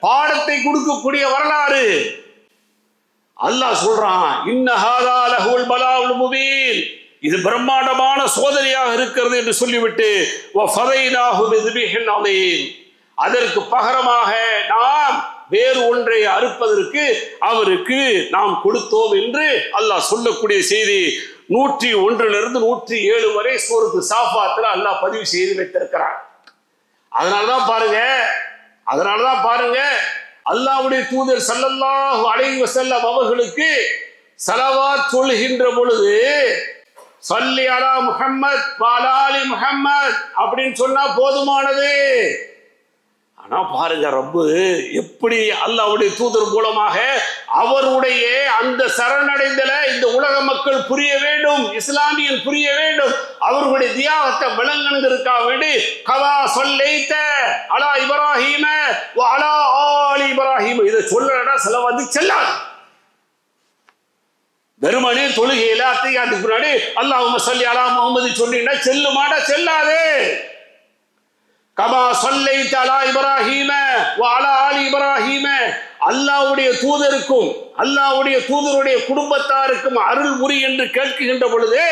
பாடத்தை கொடுக்கக்கூடிய வரலாறு. அல்லாஹ் சொல்றான், இன்ன ஹாதா லஹுல் பலாவுல் முபீன், இது பிரம்மாண்டமான சோதனையாக இருக்கிறது என்று சொல்லிவிட்டு வஃபதைனாஹு பிذبஹின் அதீம், அதற்கு பகரமாக நாம் வேறு ஒன்றை அறுப்பதற்கு அவருக்கு நாம் கொடுத்தோம் என்று அல்லாஹ் சொல்லக்கூடிய செய்தி 101 107 வரை சூரத்து சாஃபாத்துல அல்லாஹ் பதிவு செய்து வைத்திருக்கிறார். அதனாலதான் பாருங்க அல்லாஹ்வுடைய தூதர் ஸல்லல்லாஹு அலைஹி வஸல்லம் அவர்களுக்கு ஸலவாத் சொல்கின்ற பொழுது ஸல்லி அலா முஹம்மத் வ அலா ஆலி முஹம்மத் அப்படின்னு சொன்னா போதுமானது. ஆனா பாருங்க ரப்பு எப்படி அல்லாஹ்வுடைய தூதர் மூலமாக அவருடைய அந்த சரணடைந்தல இந்த உலக மக்கள் புரிய வேண்டும், இஸ்லாமியன் புரிய வேண்டும், அவர்களுடைய தியாகத்தை விளங்கணுங்கிறதுக்காக வேண்டி கவா சொல்லைத்த அலா இப்ராஹீம வ அலா ஆலி இப்ராஹீம் இதை சொல்லலன்னா செலவாதி செல்லாது. வெறுமனே தொழுகையில அத்தியாயத்துக்கு முன்னாடி அல்லாஹும்ம ஸல்லி அலா முஹம்மது சொன்னீங்கன்னா செல்லுமாடா? செல்லாது. கமா ஸல்லைத அலா இப்ராஹீம வ அலா ஆலி இப்ராஹீம அல்லாஹ்வுடைய தூதருக்கும் அல்லாஹ்வுடைய தூதருடைய குடும்பத்தாருக்கும் அருள் புரி என்று கேட்கின்ற பொழுது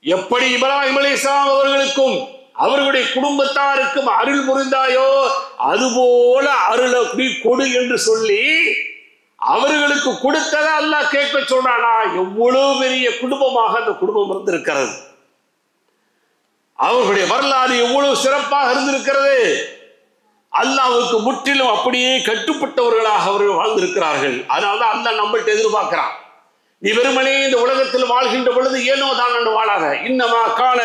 எப்படி இப்ராஹிம் அலைஹிஸ்ஸலாம் அவர்களுக்கும் அவர்களுடைய குடும்பத்தாருக்கும் அருள் புரிந்தாயோ அதுபோல அருளை கொடு என்று சொல்லி அவர்களுக்கு கொடுத்ததை அல்லாஹ் கேட்க சொல்றானா? எவ்வளவு பெரிய குடும்பமாக அந்த குடும்பம் இருந்திருக்கிறது, அவர்களுடைய வரலாறு எவ்வளவு சிறப்பாக இருந்திருக்கிறது. அல்லாஹ்வுக்கு முற்றிலும் அப்படியே கட்டுப்பட்டவர்களாக அவர்கள் வாழ்ந்திருக்கிறார்கள். அதனால்தான் அல்லாஹ் நம்மள்ட்ட எதிர்பார்க்கிறான், நீ வெறுமனே இந்த உலகத்தில் வாழ்கின்ற பொழுது ஏனோ தான் என்று வாழாத. இன்னமா கான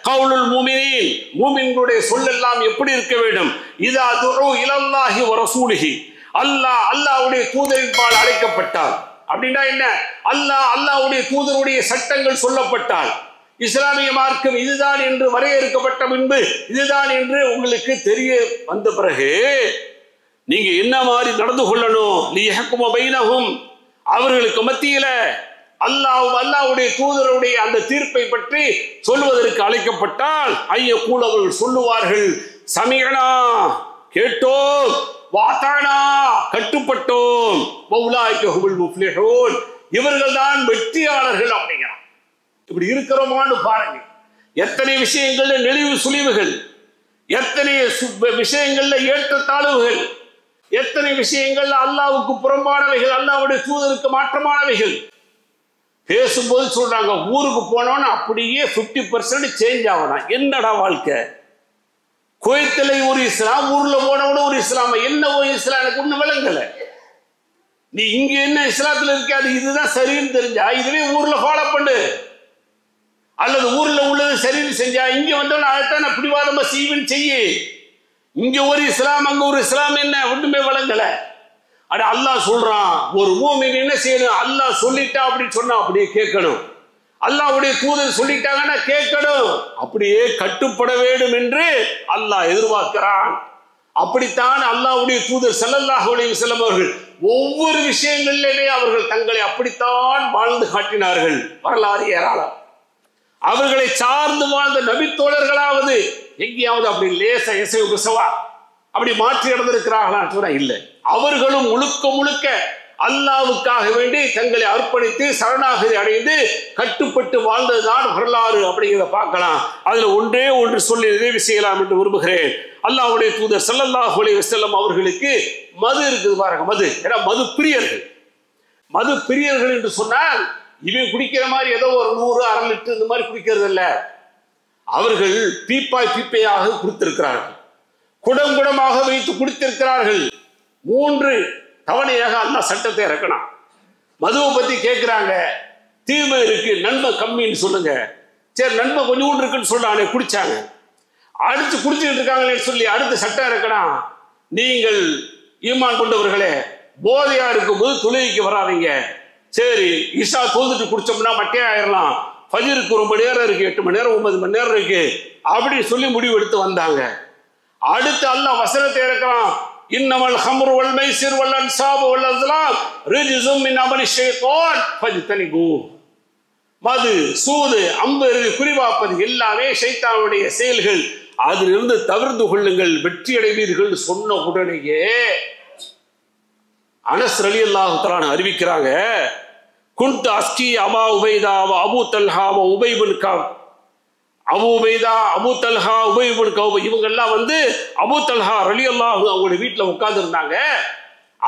கவுலுல் முஃமினீன், மூமின்களுடைய சொல்லெல்லாம் எப்படி இருக்க வேண்டும்? இதா துஉ இலல்லாஹி வ ரசூலிஹி, அல்லாஹ்வுடைய தூதரின் பால் அழைக்கப்பட்டால் அப்படின்னா என்ன? அல்லாஹ்வுடைய தூதருடைய சட்டங்கள் சொல்லப்பட்டால், இஸ்லாமிய மார்க்கம் இதுதான் என்று வரையறுக்கப்பட்ட பின்பு இதுதான் என்று உங்களுக்கு தெரிய வந்த பிறகு நீங்க என்ன மாதிரி நடந்து கொள்ளணும்? லியஹ்கும பைனஹும், அவர்களுக்கு மத்தியில அல்லாஹ்வுடைய தூதருடைய அந்த தீர்ப்பை பற்றி சொல்வதற்கு அழைக்கப்பட்டால் ஐயக்கூல் அவர்கள் சொல்லுவார்கள், சமிஅனா கேட்டோம், வாதானா கட்டுப்பட்டோம், வஉலாயிக ஹுமுல் முஃப்லிஹூன் இவர்கள் தான் வெற்றியாளர்கள் அப்படிங்கிறான். இப்படி இருக்கிறோமான்னு பாருங்க. எத்தனை விஷயங்கள்ல நெளிவு சுழிவுகள், எத்தனை விஷயங்கள்ல ஏற்றத்தாழ்வுகள், எத்தனை விஷயங்கள்ல அல்லாஹ்வுக்கு புறம்பானவைகள், அல்லாஹ்வுடைய தூதருக்கு மாற்றமானவைகள். பேசும்போது சொல்றாங்க ஊருக்கு போனோன்னு அப்படியே 50% சேஞ்ச் ஆகணும். என்னடா வாழ்க்கை? கோயத்துல ஒரு இஸ்லாம், ஊர்ல போனவன ஒரு இஸ்லாம். என்ன ஒரு இஸ்லாம் எனக்கு ஒண்ணு விளங்கல. நீ இங்க என்ன இஸ்லாத்துல இருக்காது, இதுதான் சரின்னு தெரிஞ்சா இதுவே ஊர்ல ஃபாலோ பண்ணு, அல்லது ஊர்ல உள்ளது சரின்னு செஞ்சா இங்க வந்தவன அதைத்தான் நான் பிடிவாதமா செய்வேன்னு செய்ய. இங்க ஒரு இஸ்லாம் அங்க ஒரு இஸ்லாம், என்ன ஒண்ணுமே விளங்கல. அட அல்லாஹ் சொல்றான், ஒரு மூமின் என்ன செய்யணும்? அல்லாஹ் சொல்லிட்டா அப்படின்னு சொன்னா அப்படியே கேட்கணும், அல்லாஹ்வுடைய தூதர் சொல்லிட்டாங்கன்னா கேட்கணும், அப்படியே கட்டுப்பட வேண்டும் என்று அல்லாஹ் எதிர்பார்க்கிறான். அப்படித்தான் அல்லாஹ்வுடைய தூதர் ஸல்லல்லாஹு அலைஹி வஸல்லம் அவர்கள் ஒவ்வொரு விஷயங்களிலே அவர்கள் தங்களை அப்படித்தான் வாழ்ந்து காட்டினார்கள். வரலாறு ஏராளம். அவர்களை சார்ந்து வாழ்ந்த நபித்தோழர்களாவது எங்கேயாவது அப்படி லேசா எசை பிசவா அப்படி மாற்றி நடந்திருக்கிறார்களான்னு சொன்னா இல்லை. அவர்களும் முழுக்க முழுக்க அல்லாஹ்வுக்காக வேண்டி தங்களை அர்ப்பணித்து சரணாகதி அடைந்து கட்டுப்பட்டு வாழ்ந்ததுதான் வரலாறு அப்படிங்கிறத பார்க்கலாம். அதுல ஒன்றே ஒன்று சொல்லி நிறைவு செய்யலாம் என்று விரும்புகிறேன். அல்லாஹ்வுடைய தூதர் ஸல்லல்லாஹு அலைஹி வஸல்லம் அவர்களுக்கு மது இருக்குது பாருங்க. மது, ஏன்னா மது பிரியர்கள். மது பிரியர்கள் என்று சொன்னால் இவன் குடிக்கிற மாதிரி ஏதோ ஒரு 100 1/2 லிட்டர் இந்த மாதிரி குடிக்கிறது இல்ல. அவர்கள் பீப்பாய் பீப்பையாக குடித்திருக்கிறார்கள், குடம் குடமாக வைத்து குடித்திருக்கிறார்கள். 3 தவணையாக அல்லாஹ் சட்டத்தை இறக்கணும். மதுவை பத்தி கேட்கிறாங்க, தீமை இருக்கு நன்மை கம்மின்னு சொல்லுங்க. சரி நன்மை கொஞ்சம் இருக்குன்னு சொல்றாங்க, குடிச்சாங்க. அடுத்து குடிச்சுட்டு இருக்காங்களேன்னு சொல்லி அடுத்த சட்டம் இறக்கணும், நீங்கள் ஈமான் கொண்டவர்களே போதையா இருக்கும்போது தொழுகைக்கு வராதீங்க. சரி இஷா தொழுதுட்டு குடிச்சோம்னா மட்டே ஆயிரலாம், ஃபஜ்ருக்கு ரொம்ப நேரம் இருக்கு, 8 மணி நேரம் 9 மணி நேரம் இருக்கு அப்படின்னு சொல்லி முடிவு எடுத்து வந்தாங்க. அடுத்து அல்லாஹ் வசனத்தை இறக்கலாம், இன்னமல் ஹம்ரு வல் மைசிர் வல் அன்சாபு வல் அஸ்லாம் ரிஜ்ஸும் மின் அமலி ஷைத்தான் ஃபஜ்தனிபூ. மது, சூது, அம்பு எறிதல், குறிவாப்பது எல்லாமே ஷைத்தானுடைய செயல்கள், அதிலிருந்து தவிர்த்து கொள்ளுங்கள், வெற்றி அடைவீர்கள் சொன்ன உடனேயே அனஸ் ரலியல்லாஹு தஆலா அறிவிக்கிறாங்க, குன்து அஸ்கி அபா உபைதா வ அபூ தல்ஹா வ Ubayy bin Ka'b. Abu Ubaidah, Abu Talha, Ubayy bin Ka'b இவங்கெல்லாம் அபூ தல்ஹா ரலியல்லாஹு அவங்களுடைய வீட்டில் உட்கார்ந்து இருந்தாங்க.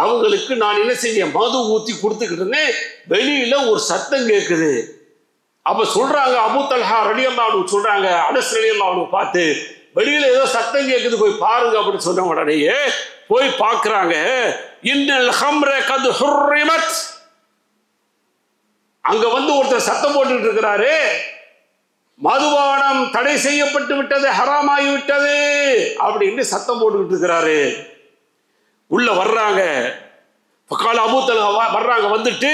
அவங்களுக்கு நான் என்ன செஞ்சேன், மது ஊற்றி கொடுத்துக்கிட்டு இருந்தேன். வெளியில ஒரு சத்தம் கேட்குது. அப்ப சொல்றாங்க, அபூ தல்ஹா ரலியல்லாஹு அன்ஹு சொல்றாங்க, அனஸ் ரலியல்லாஹு அன்ஹு பார்த்து, வெளியில ஏதோ சத்தம் கேட்குது, போய் பாருங்க அப்படின்னு சொன்ன உடனேயே போய் பார்க்கறாங்க. இன்னல் ஹம்ர கத் ஹுர்ரிமத், அங்க வந்து ஒருத்தர் சத்தம் போட்டுட்டு இருக்கிறாரு, மதுபானம் தடை செய்யப்பட்டு விட்டது, ஹராமாகி விட்டது அப்படின்னு சத்தம் போட்டுக்கிட்டு இருக்கிறாரு. உள்ள வர்றாங்க. பக்கால அபூ தல்ஹா வர்றாங்க. வந்துட்டு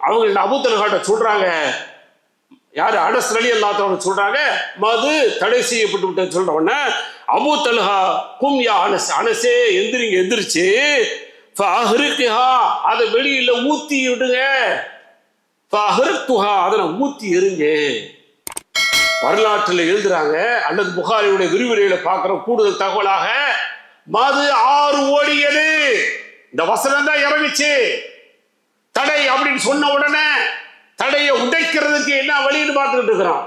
அவங்க அபூ தல்ஹாட்ட சொல்றாங்க, யாரு அனஸ் ரலியல்லாஹு அன்ஹு சொல்றாங்க, மது தடை செய்யப்பட்டு விட்டது. சொல்ற உடனே அபூ தல்ஹா, கும் யா அனஸ், அனஸே எந்திரிங்க, எந்திரிச்சு ஃபஅஹ்ரிக்ஹா, அதை வெளியில ஊத்தி விடுங்க, ஃபஅஹ்ரிக்துஹா, அதை நான் ஊத்தி எறிங்க. வரலாற்றில் எழுதுறாங்க, அல்லது புகாரியுடைய விரிவுரையில பார்க்கிற கூடுதல் தகவலாக, மது ஆறு ஓடியது. இந்த வசனம் தான் இறங்குச்சு. தடை அப்படின்னு சொன்ன உடனே தடையை உடைக்கிறதுக்கு என்ன வழின்னு பார்த்துக்கிட்டு இருக்கிறோம்.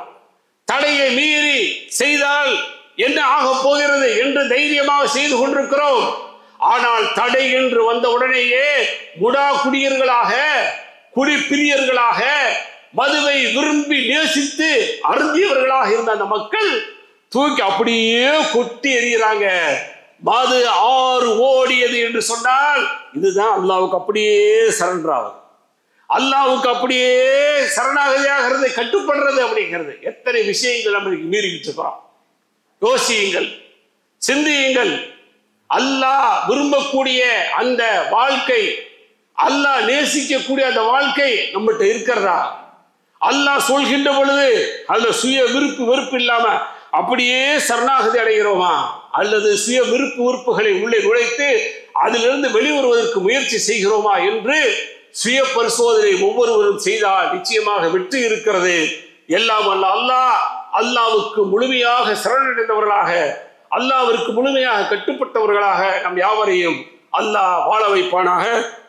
தடையை மீறி செய்தால் என்ன ஆக போகிறது என்று தைரியமாக செய்து கொண்டிருக்கிறோம். ஆனால் தடை என்று வந்த உடனேயே முடா குடியர்களாக, குடிப்பிரியர்களாக, மதுவை விரும்பி நேசித்து அருந்தியவர்களாக இருந்த அந்த மக்கள் தூக்கி அப்படியே கொட்டி எறிகிறாங்க. மது ஆறு ஓடியது என்று சொன்னால் இதுதான் அல்லாஹ்வுக்கு அப்படியே சரண்டர் ஆகும், அல்லாஹ்வுக்கு அப்படியே சரணாகதியாகிறது, கட்டுப்படுறது அப்படிங்கிறது. எத்தனை விஷயங்கள் நம்ம மீறிக்கிட்டு இருக்கிறோம். யோசியுங்கள், சிந்தியுங்கள். அல்லாஹ் விரும்பக்கூடிய அந்த வாழ்க்கை, அல்லாஹ் நேசிக்கக்கூடிய அந்த வாழ்க்கை நம்மகிட்ட இருக்கிறதா? அல்லாஹ் சொல்கின்ற பொழுது அதுல சுய விருப்பு வெறுப்பு இல்லாம அப்படியே சரணாகதி அடைகிறோமா, அல்லது சுய விருப்பு வெறுப்புகளை உள்ளே நுழைத்து அதிலிருந்து வெளிவருவதற்கு முயற்சி செய்கிறோமா என்று சுய பரிசோதனை ஒவ்வொருவரும் செய்தால் நிச்சயமாக வெற்றி இருக்கிறது. எல்லாம் அல்ல அல்லாஹ், அல்லாஹ்வுக்கு முழுமையாக சரணடைந்தவர்களாக, அல்லாஹ்விற்கு முழுமையாக கட்டுப்பட்டவர்களாக நம் யாவரையும் அல்லாஹ் வாழ வைப்பானாக.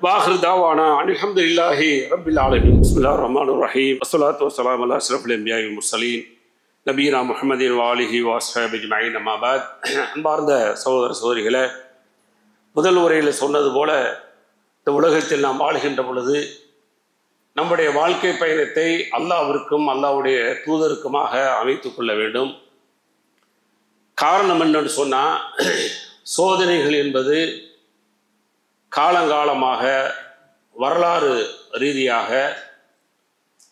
வாஹிர் தாவானா அல்ஹம்துலில்லாஹி ரப்பில் ஆலமீன். பிஸ்மில்லாஹிர் ரஹ்மானிர் ரஹீம். வஸ்ஸலாத்து வஸ்ஸலாமு அலா அஷ்ரஃபில் அன்பியாஇ வல் முர்ஸலீன் நபியினா முஹம்மதின் வ ஆலிஹி வ அஸ்ஹாபிஹி அஜ்மஈன். அம்மா பஅத். அன்பார்ந்த சகோதர சகோதரிகளே, முதல் உரையில் சொன்னது போல இந்த உலகத்தில் நாம் வாழ்கின்ற பொழுது நம்முடைய வாழ்க்கை பயணத்தை அல்லாஹ்விற்கும் அல்லாஹ்வுடைய தூதருக்குமாக அமைத்துக் கொள்ள வேண்டும். காரணம் என்னன்னு சொன்னால், சோதனைகள் என்பது காலங்காலமாக வரலாறு ரீதியாக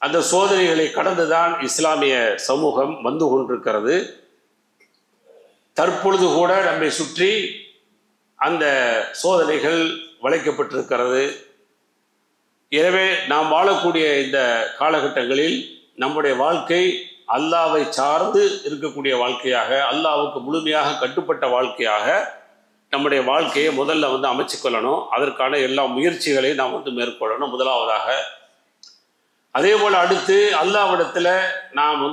அந்த சோதனைகளை கடந்துதான் இஸ்லாமிய சமூகம் வந்து கொண்டிருக்கிறது. தற்பொழுது கூட நம்மை சுற்றி அந்த சோதனைகள் வளைக்கப்பட்டிருக்கிறது. எனவே நாம் வாழக்கூடிய இந்த காலகட்டங்களில் நம்முடைய வாழ்க்கை அல்லாஹ்வை சார்ந்து இருக்கக்கூடிய வாழ்க்கையாக, அல்லாஹ்வுக்கு முழுமையாக கட்டுப்பட்ட வாழ்க்கையாக நம்முடைய வாழ்க்கையை முதல்ல அமைச்சுக்கொள்ளணும். அதற்கான எல்லா முயற்சிகளையும் நாம் மேற்கொள்ளணும் முதலாவதாக. அதே போல் அடுத்து அல்லாஹ்விடத்தில் நாம்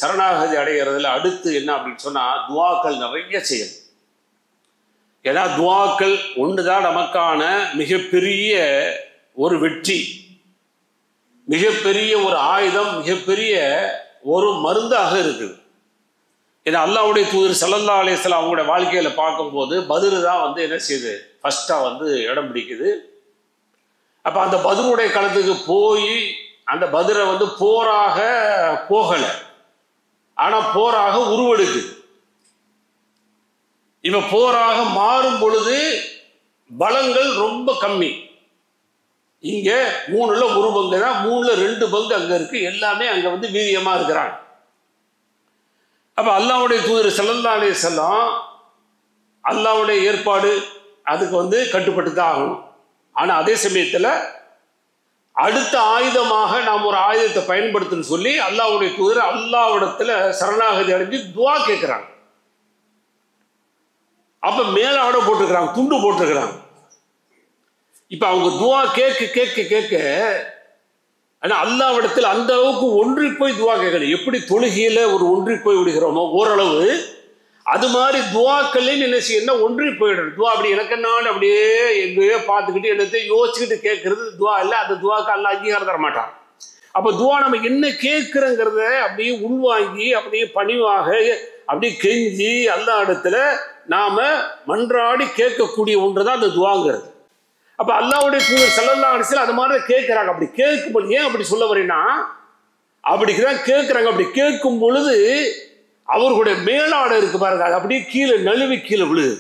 சரணாகதி அடைகிறதுல அடுத்து என்ன அப்படின்னு சொன்னால், துவாக்கள் நிறைய செய்யணும். ஏன்னா துவாக்கள் ஒன்று தான் நமக்கான மிகப்பெரிய ஒரு வெற்றி, மிகப்பெரிய ஒரு ஆயுதம், மிகப்பெரிய ஒரு மருந்தாக இருக்குது. ஏன்னா அல்லாஹ்வுடைய தூதர் ஸல்லல்லாஹு அலைஹி வஸல்லம் அவங்களுடைய வாழ்க்கையில பார்க்கும்போது பத்ர் தான் என்ன செய்யுது, ஃபர்ஸ்டா இடம் பிடிக்குது. அப்ப அந்த பத்ருடைய களத்துக்கு போய் அந்த பத்ரை போராக போகலை, ஆனா போராக உருவெடுக்குது. இவ போராக மாறும் பொழுது பலங்கள் ரொம்ப கம்மி. இங்க 3ல் 1 பங்கு தான், 3ல் 2 பங்கு அங்க இருக்கு. எல்லாமே அங்க வீரியமா இருக்கிறாங்க. அப்ப அல்லாஹ்வுடைய தூதர் ஸல்லல்லாஹு அலைஹி வஸல்லம் அல்லாஹ்வுடைய ஏற்பாடு அதுக்கு கட்டுப்பட்டு தான் ஆகணும். ஆனா அதே சமயத்துல அடுத்த ஆயுதமாக நாம் ஒரு ஆயுதத்தை பயன்படுத்தணும்னு சொல்லி அல்லாஹ்வுடைய தூதர் அல்லாஹ்விடத்துல சரணாகதி அடைஞ்சு துவா கேட்கிறாங்க. அப்ப மேல ஆட போட்டிருக்கிறாங்க, துண்டு போட்டிருக்கிறாங்க. இப்ப அவங்க துவா கேட்க கேட்க கேட்க ஆனா அல்லாஹ்விடத்தில் அந்த அளவுக்கு ஒன்றி போய் துவா கேட்கணும். எப்படி தொழுகையில ஒரு ஒன்றி போய் விடுகிறோமோ ஓரளவு, அது மாதிரி துவாக்கள்லையும் என்ன செய்யணும், ஒன்றி போயிடணும். துவா அப்படி எனக்கு நான் அப்படியே எங்கேயோ பார்த்துக்கிட்டு என்னத்தை யோசிச்சுக்கிட்டு கேட்கறது துவா இல்லை. அந்த துவாக்கு அல்லாஹ் அங்கீகாரம் தர மாட்டான். அப்ப துவா நம்ம என்ன கேட்கிறோங்கிறத அப்படியே உள்வாங்கி அப்படியே பணிவாக அப்படியே கெஞ்சி அல்லாஹ் இடத்துல நாம மன்றாடி கேட்கக்கூடிய ஒன்றுதான் அந்த துவாங்கிறது. அப்ப அல்லாஹ்வுடைய தூதர் ஸல்லல்லாஹு அலைஹி வஸல்லம் அது மாதிரி கேட்கிறாங்க. அப்படி கேட்கும்போது ஏன் அப்படி சொல்ல வரேன்னா, அப்படிதான் கேட்கிறாங்க. அப்படி கேட்கும் பொழுது அவர்களுடைய மேலாடை இருக்கு பாருங்க, அது அப்படியே கீழே நழுவி கீழே விழுது.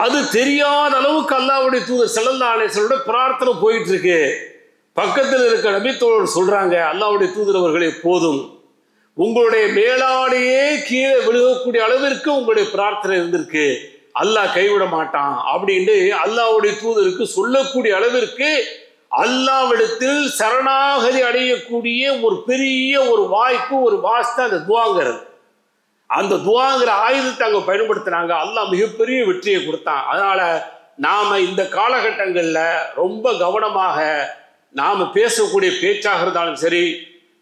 அது தெரியாத அளவுக்கு அல்லாஹ்வுடைய தூதர் ஸல்லல்லாஹு அலைஹி வஸல்லம் பிரார்த்தனை போயிட்டு இருக்கு. பக்கத்தில் இருக்க நபித்தோழர் சொல்றாங்க, அல்லாஹ்வுடைய தூதர் அவர்களே, போதும், உங்களுடைய மேலாடையே கீழே விழுகக்கூடிய அளவிற்கு உங்களுடைய பிரார்த்தனை இருந்திருக்கு, அல்லாஹ் கைவிட மாட்டான் அப்படின்னு அல்லாஹ்வுடைய தூதருக்கு சொல்லக்கூடிய அளவிற்கு அல்லாஹ்விடத்தில் சரணாகதி அடையக்கூடிய ஒரு பெரிய ஒரு வாய்ப்பு, ஒரு வாஸ்து அந்த துவாங்கிறது. அந்த துவாங்கிற ஆயுதத்தை அங்க பயன்படுத்தினாங்க. அல்லாஹ் மிகப்பெரிய வெற்றியை கொடுத்தான். அதனால நாம இந்த காலகட்டங்கள்ல ரொம்ப கவனமாக நாம பேசக்கூடிய பேச்சாக இருந்தாலும் சரி,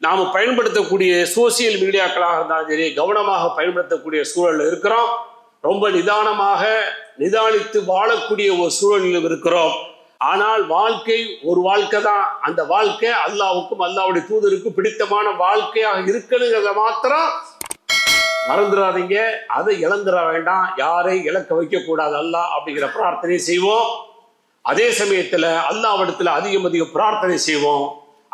நாம பயன்படுத்தக்கூடிய சோசியல் மீடியாக்களாக இருந்தாலும் சரி, கவனமாக பயன்படுத்தக்கூடிய சூழல் இருக்கிறோம். ரொம்ப நிதானித்து வாழக்கூடிய ஒரு சூழலில் இருக்கிறோம். ஆனால் வாழ்க்கை ஒரு வாழ்க்கை தான். அந்த வாழ்க்கை அல்லாஹ்வுக்கும் அல்லாஹ்வுடைய தூதருக்கும் பிடித்தமான வாழ்க்கையாக இருக்கணுங்கிறத மாத்திரம் மறந்துடாதீங்க. அதை இழந்துட வேண்டாம், யாரை இழக்க வைக்க கூடாது அல்லாஹ் அப்படிங்கிற பிரார்த்தனை செய்வோம். அதே சமயத்துல அல்லாஹ்விடத்துல அதிகம் பிரார்த்தனை செய்வோம்.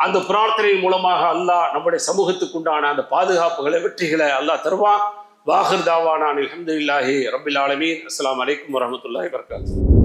அந்த பிரார்த்தனை மூலமாக அல்லாஹ் நம்முடைய சமூகத்துக்கு உண்டான அந்த பாதுகாப்புகளை, வெற்றிகளை அல்லாஹ் தருவான். வாஹிர் தாவானா அல்ஹம்துலில்லாஹி ரப்பில் ஆலமீன். அஸ்ஸலாமு அலைக்கும் வரஹ்மத்துல்லாஹி வபரகாத்துஹு.